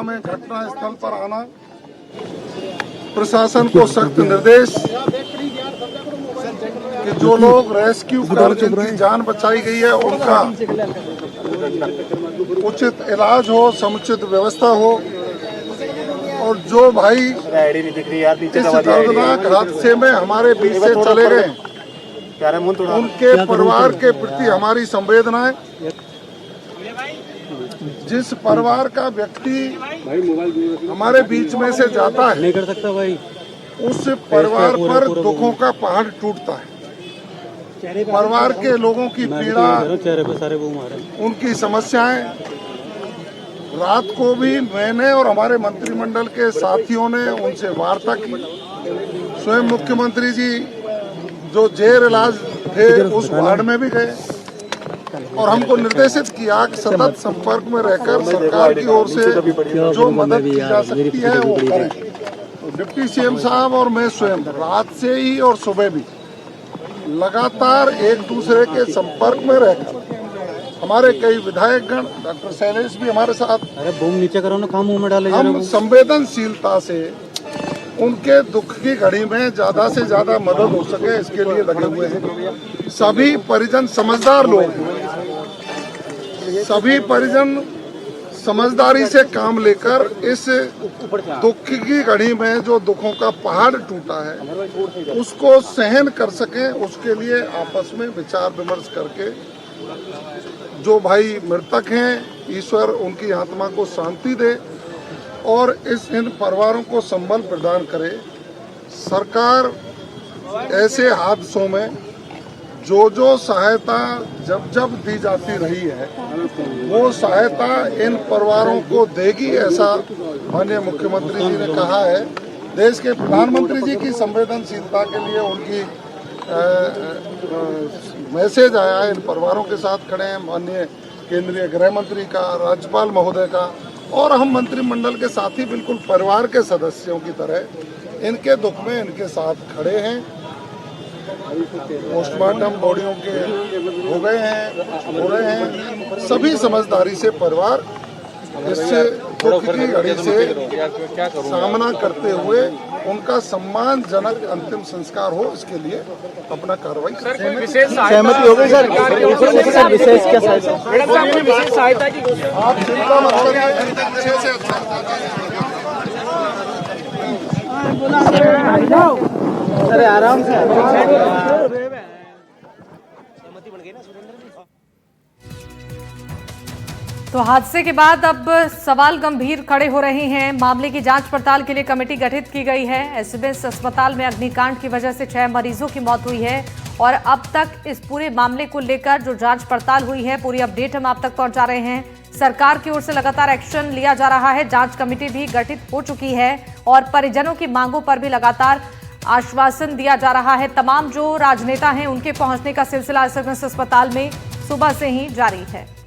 में घटना स्थल पर आना, प्रशासन को सख्त निर्देश कि जो लोग रेस्क्यू कर जिनकी जान बचाई गई है उनका उचित इलाज हो, समुचित व्यवस्था हो और जो भाई इस दर्दनाक हादसे में हमारे बीच से चले गए उनके परिवार के प्रति हमारी संवेदनाएं। जिस परिवार का व्यक्ति हमारे बीच में से जाता है उस परिवार पर दुखों का पहाड़ टूटता है। परिवार के लोगों की पीड़ा, उनकी समस्याएं, रात को भी मैंने और हमारे मंत्रिमंडल के साथियों ने उनसे वार्ता की। स्वयं मुख्यमंत्री जी जो जेर इलाज थे उस वार्ड में भी गए और हमको निर्देशित किया कि सतत संपर्क में रहकर सरकार की ओर से जो मदद की जा सकती है वो करें। डिप्टी सीएम साहब और मैं स्वयं रात से ही और सुबह भी लगातार एक दूसरे के संपर्क में रहकर हमारे कई विधायकगण, डॉक्टर शैलेश भी हमारे साथ, नीचे करो ना, काम मुंह में डाले। हम संवेदनशीलता से उनके दुख की घड़ी में ज्यादा से ज्यादा मदद हो सके इसके लिए लगे हुए हैं। सभी परिजन समझदार लोग हैं, सभी परिजन समझदारी से काम लेकर इस दुख की घड़ी में जो दुखों का पहाड़ टूटा है उसको सहन कर सकें, उसके लिए आपस में विचार विमर्श करके जो भाई मृतक हैं ईश्वर उनकी आत्मा को शांति दे और इन परिवारों को संबल प्रदान करे। सरकार ऐसे हादसों में जो सहायता जब दी जाती रही है वो सहायता इन परिवारों को देगी, ऐसा माननीय मुख्यमंत्री जी ने कहा है। देश के प्रधानमंत्री जी की संवेदनशीलता के लिए उनकी मैसेज आया है। इन परिवारों के साथ खड़े हैं माननीय केंद्रीय गृह मंत्री का, राज्यपाल महोदय का और हम मंत्रिमंडल के साथी बिल्कुल परिवार के सदस्यों की तरह इनके दुख में इनके साथ खड़े हैं। पोस्टमार्टम बॉडियों के हो गए हैं, सभी समझदारी से परिवार इससे दुख की घड़ी से सामना करते हुए उनका सम्मानजनक अंतिम संस्कार हो इसके लिए अपना कार्रवाई सहमति हो गई सर। विशेष क्या सहायता की आप चिंता मत करिए, अच्छे से अरे आराम से। तो हादसे के बाद अब सवाल गंभीर खड़े हो रहे हैं। मामले की जांच पड़ताल के लिए कमेटी गठित की गई है। एसएमएस अस्पताल में अग्निकांड की वजह से 6 मरीजों की मौत हुई है और अब तक इस पूरे मामले को लेकर जो जांच पड़ताल हुई है पूरी अपडेट हम आप तक पहुंचा रहे हैं। सरकार की ओर से लगातार एक्शन लिया जा रहा है। जांच कमेटी भी गठित हो चुकी है और परिजनों की मांगों पर भी लगातार आश्वासन दिया जा रहा है। तमाम जो राजनेता हैं उनके पहुंचने का सिलसिला एसएमएस अस्पताल में सुबह से ही जारी है।